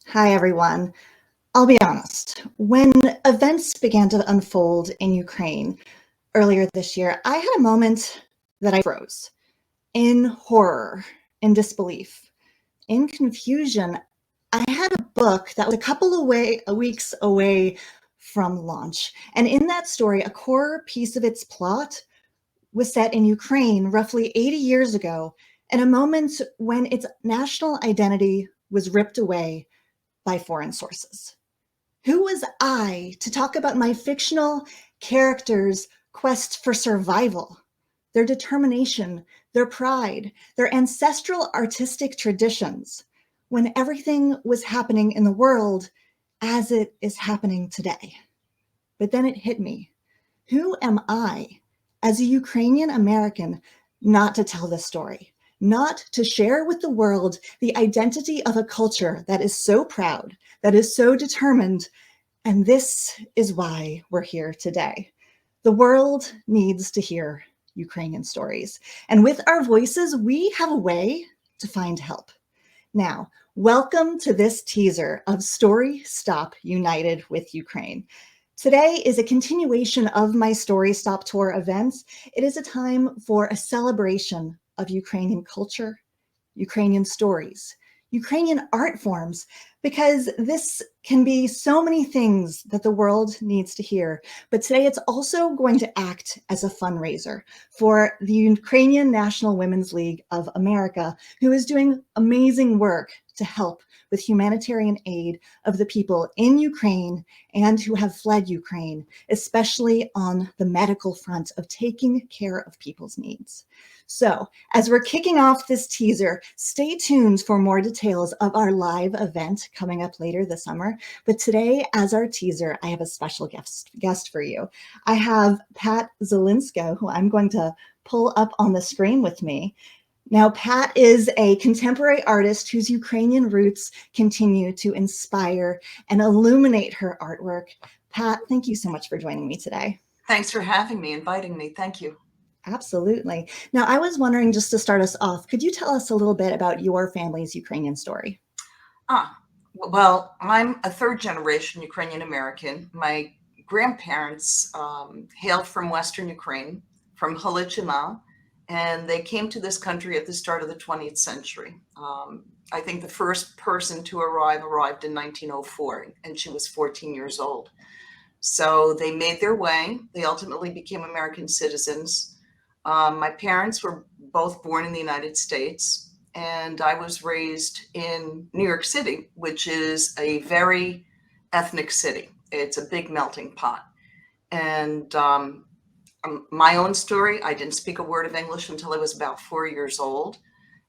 Hi, everyone. I'll be honest. When events began to unfold in Ukraine earlier this year, I had a moment that I froze in horror, in disbelief, in confusion. I had a book that was a couple of weeks away from launch. And in that story, a core piece of its plot was set in Ukraine roughly 80 years ago, in a moment when its national identity was ripped away by foreign sources. Who was I to talk about my fictional characters' quest for survival, their determination, their pride, their ancestral artistic traditions, when everything was happening in the world as it is happening today? But then it hit me. Who am I, as a Ukrainian American, not to tell this story? Not to share with the world the identity of a culture that is so proud, that is so determined. And this is why we're here today. The world needs to hear Ukrainian stories. And with our voices, we have a way to find help. Now, welcome to this teaser of Story Stop United with Ukraine. Today is a continuation of my Story Stop Tour events. It is a time for a celebration of Ukrainian culture, Ukrainian stories, Ukrainian art forms, because this can be so many things that the world needs to hear. But today it's also going to act as a fundraiser for the Ukrainian National Women's League of America, who is doing amazing work to help with humanitarian aid of the people in Ukraine and who have fled Ukraine, especially on the medical front of taking care of people's needs. So, as we're kicking off this teaser, stay tuned for more details of our live event coming up later this summer. But today, as our teaser, I have a special guest for you. I have Pat Zalisko, who I'm going to pull up on the screen with me. Now, Pat is a contemporary artist whose Ukrainian roots continue to inspire and illuminate her artwork. Pat, thank you so much for joining me today. Thanks for having me, inviting me. Thank you. Absolutely. Now, I was wondering, just to start us off, could you tell us a little bit about your family's Ukrainian story? Well, I'm a third generation Ukrainian American. My grandparents hailed from Western Ukraine, from Halichina, and they came to this country at the start of the 20th century. I think the first person to arrived in 1904, and she was 14 years old. So they made their way. They ultimately became American citizens. My parents were both born in the United States, and I was raised in New York City, which is a very ethnic city. It's a big melting pot. And my own story, I didn't speak a word of English until I was about 4 years old.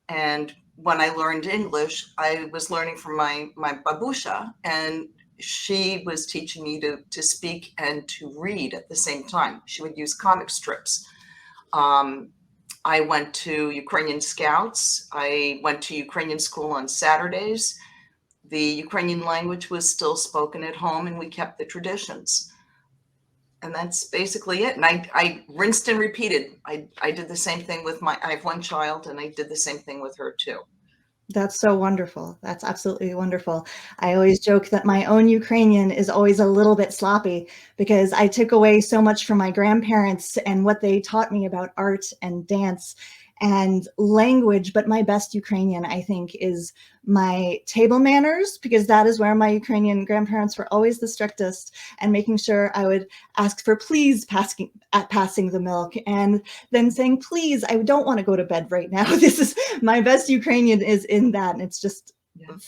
And when I learned English, I was learning from my babusha, and she was teaching me to speak and to read at the same time. She would use comic strips. I went to Ukrainian Scouts. I went to Ukrainian school on Saturdays. The Ukrainian language was still spoken at home, and we kept the traditions. And that's basically it. And I rinsed and repeated. I did the same thing with I have one child, and I did the same thing with her too. That's so wonderful. That's absolutely wonderful. I always joke that my own Ukrainian is always a little bit sloppy because I took away so much from my grandparents and what they taught me about art and dance and language. But my best Ukrainian, I think, is my table manners, because that is where my Ukrainian grandparents were always the strictest, and making sure I would ask for please passing the milk, and then saying, please, I don't want to go to bed right now. This is my best Ukrainian is in that. And it's just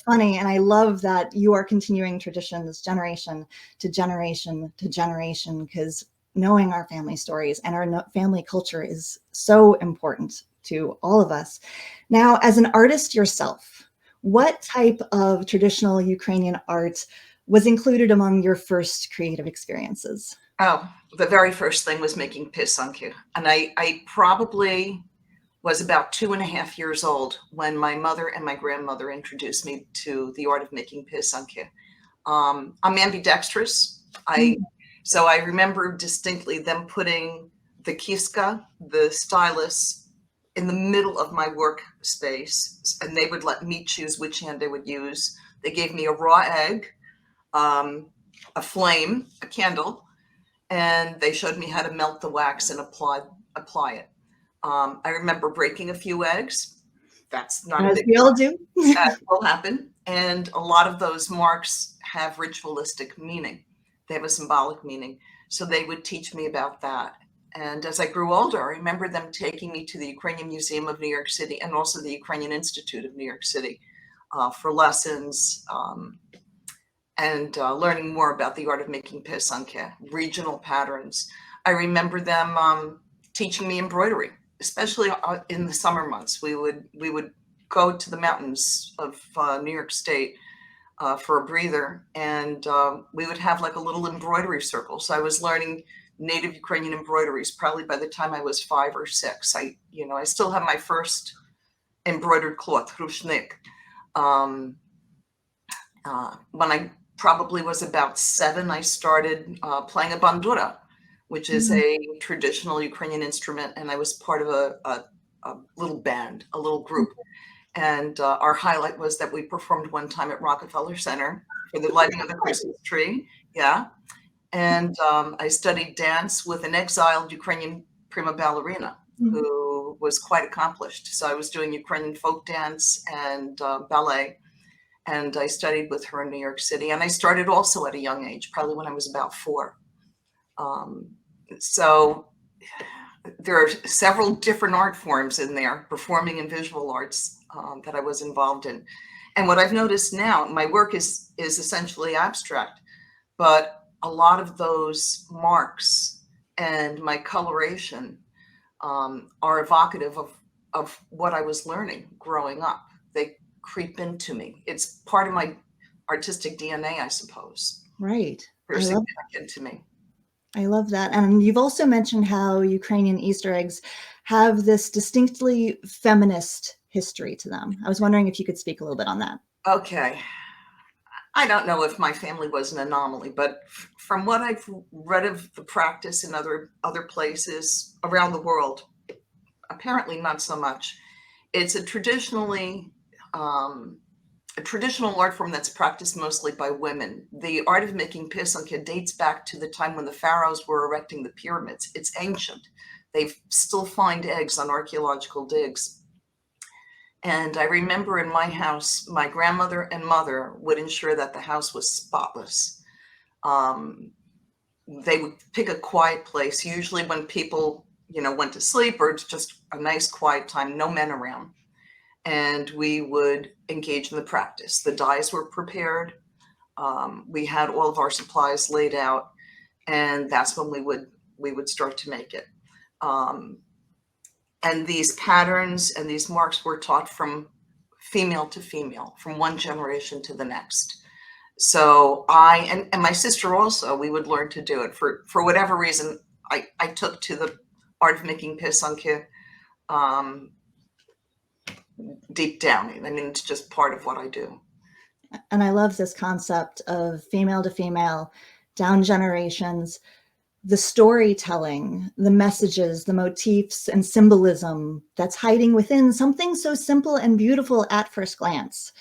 funny. And I love that you are continuing traditions generation to generation to generation, because knowing our family stories and our family culture is so important to all of us. Now, as an artist yourself, what type of traditional Ukrainian art was included among your first creative experiences? Oh, the very first thing was making pisanki. And I probably was about 2.5 years old when my mother and my grandmother introduced me to the art of making pisanki. I'm ambidextrous. So I remember distinctly them putting the kiska, the stylus, in the middle of my workspace, and they would let me choose which hand they would use. They gave me a raw egg, a flame, a candle, and they showed me how to melt the wax and apply it. I remember breaking a few eggs. That's not a As big we all do. that will happen. And a lot of those marks have ritualistic meaning. They have a symbolic meaning. So they would teach me about that. And as I grew older, I remember them taking me to the Ukrainian Museum of New York City and also the Ukrainian Institute of New York City for lessons and learning more about the art of making pisanke, regional patterns. I remember them teaching me embroidery, especially in the summer months. We would go to the mountains of New York State for a breather, and we would have like a little embroidery circle. So I was learning native Ukrainian embroideries probably by the time I was 5 or 6. I still have my first embroidered cloth, rushnik. When I probably was about 7, I started playing a bandura, which is a traditional Ukrainian instrument, and I was part of a little band, a little group. And our highlight was that we performed one time at Rockefeller Center for the lighting of the Christmas tree. Yeah. And I studied dance with an exiled Ukrainian prima ballerina who was quite accomplished. So I was doing Ukrainian folk dance and ballet. And I studied with her in New York City. And I started also at a young age, probably when I was about 4. So there are several different art forms in there, performing and visual arts, that I was involved in. And what I've noticed now, my work is essentially abstract, but a lot of those marks and my coloration are evocative of what I was learning growing up. They creep into me. It's part of my artistic DNA, I suppose. Right. They're significant to me. I love that. And you've also mentioned how Ukrainian Easter eggs have this distinctly feminist history to them. I was wondering if you could speak a little bit on that. Okay. I don't know if my family was an anomaly, but from what I've read of the practice in other places around the world, apparently not so much. It's a traditional art form that's practiced mostly by women. The art of making pisanke dates back to the time when the pharaohs were erecting the pyramids. It's ancient. They still find eggs on archaeological digs. And I remember in my house, my grandmother and mother would ensure that the house was spotless. They would pick a quiet place, usually when people, went to sleep, or it's just a nice quiet time, no men around. And we would engage in the practice. The dyes were prepared. We had all of our supplies laid out, and that's when we would start to make it. And these patterns and these marks were taught from female to female, from one generation to the next. So I and my sister also, we would learn to do it. For whatever reason, I took to the art of making pisanke deep down. I mean, it's just part of what I do. And I love this concept of female to female, down generations, the storytelling, the messages, the motifs and symbolism that's hiding within something so simple and beautiful at first glance.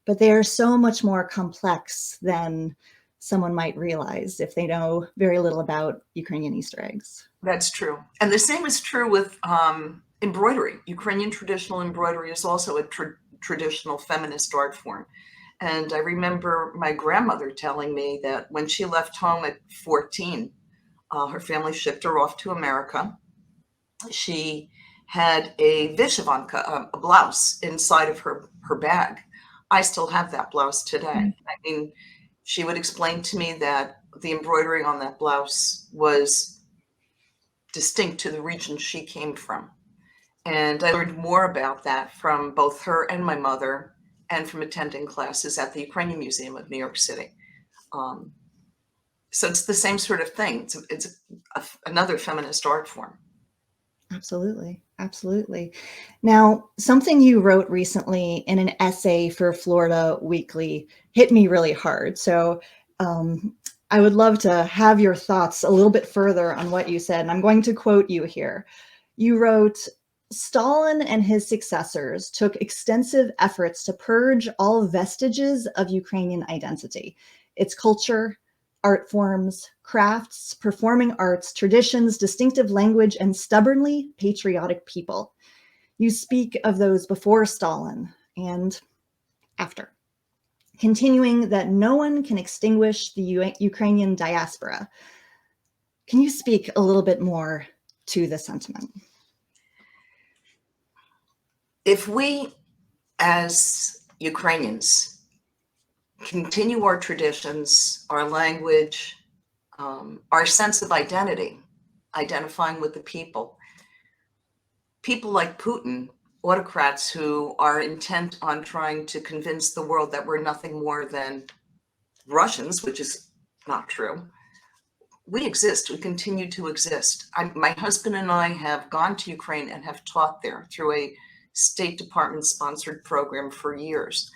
But they are so much more complex than someone might realize if they know very little about Ukrainian Easter eggs. That's true. And the same is true with embroidery. Ukrainian traditional embroidery is also a traditional feminist art form. And I remember my grandmother telling me that when she left home at 14, her family shipped her off to America. She had a vyshyvanka, a blouse inside of her bag. I still have that blouse today. I mean, she would explain to me that the embroidery on that blouse was distinct to the region she came from. And I learned more about that from both her and my mother, and from attending classes at the Ukrainian Museum of New York City. So it's the same sort of thing. It's another feminist art form. Absolutely. Absolutely. Now, something you wrote recently in an essay for Florida Weekly hit me really hard. So I would love to have your thoughts a little bit further on what you said. And I'm going to quote you here. You wrote, Stalin and his successors took extensive efforts to purge all vestiges of Ukrainian identity, its culture, art forms, crafts, performing arts, traditions, distinctive language, and stubbornly patriotic people. You speak of those before Stalin and after, continuing that no one can extinguish the Ukrainian diaspora. Can you speak a little bit more to the sentiment? If we, as Ukrainians, continue our traditions, our language, our sense of identity, identifying with the people like Putin, autocrats who are intent on trying to convince the world that we're nothing more than Russians, which is not true. We exist. We continue to exist. My husband and I have gone to Ukraine and have taught there through a State Department sponsored program for years.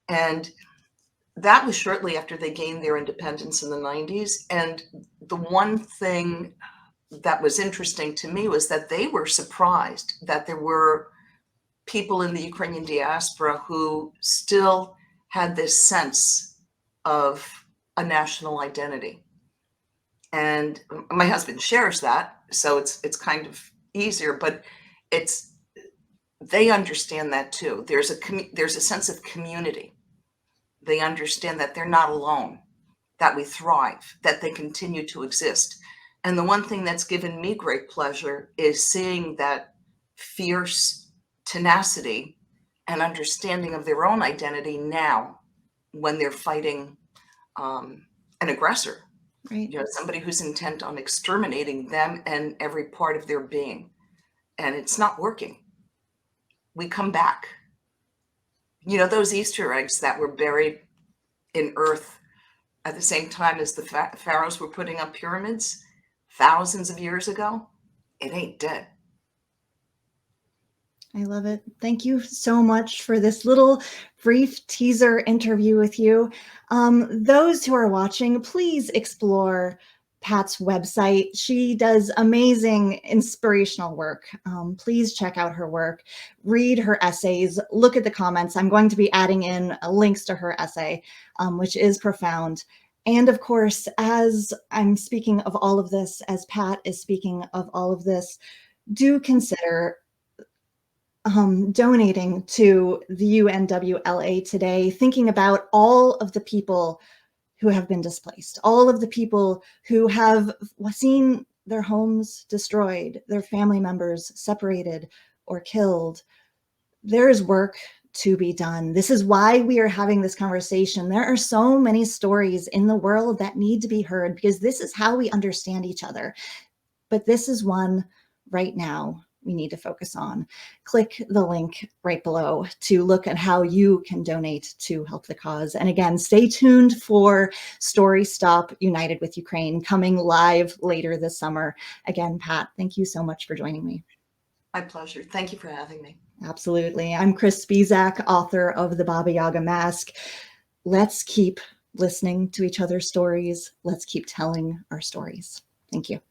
And that was shortly after they gained their independence in the 90s. And the one thing that was interesting to me was that they were surprised that there were people in the Ukrainian diaspora who still had this sense of a national identity. And my husband shares that, so it's kind of easier, but they understand that too. There's a sense of community. They understand that they're not alone, that we thrive, that they continue to exist. And the one thing that's given me great pleasure is seeing that fierce tenacity and understanding of their own identity now when they're fighting an aggressor. Right. Somebody who's intent on exterminating them and every part of their being. And it's not working. We come back. Those Easter eggs that were buried in earth at the same time as the pharaohs were putting up pyramids thousands of years ago, it ain't dead. I love it. Thank you so much for this little brief teaser interview with you. Those who are watching, please explore Pat's website. She does amazing inspirational work. Please check out her work, read her essays, look at the comments. I'm going to be adding in links to her essay, which is profound. And of course, as I'm speaking of all of this, as Pat is speaking of all of this, do consider donating to the UNWLA today, thinking about all of the people who have been displaced, all of the people who have seen their homes destroyed, their family members separated or killed. There is work to be done. This is why we are having this conversation. There are so many stories in the world that need to be heard because this is how we understand each other. But this is one right now we need to focus on. Click the link right below to look at how you can donate to help the cause. And again, stay tuned for Story Stop United with Ukraine coming live later this summer. Again, Pat, thank you so much for joining me. My pleasure. Thank you for having me. Absolutely. I'm Chris Spizak, author of The Baba Yaga Mask. Let's keep listening to each other's stories. Let's keep telling our stories. Thank you.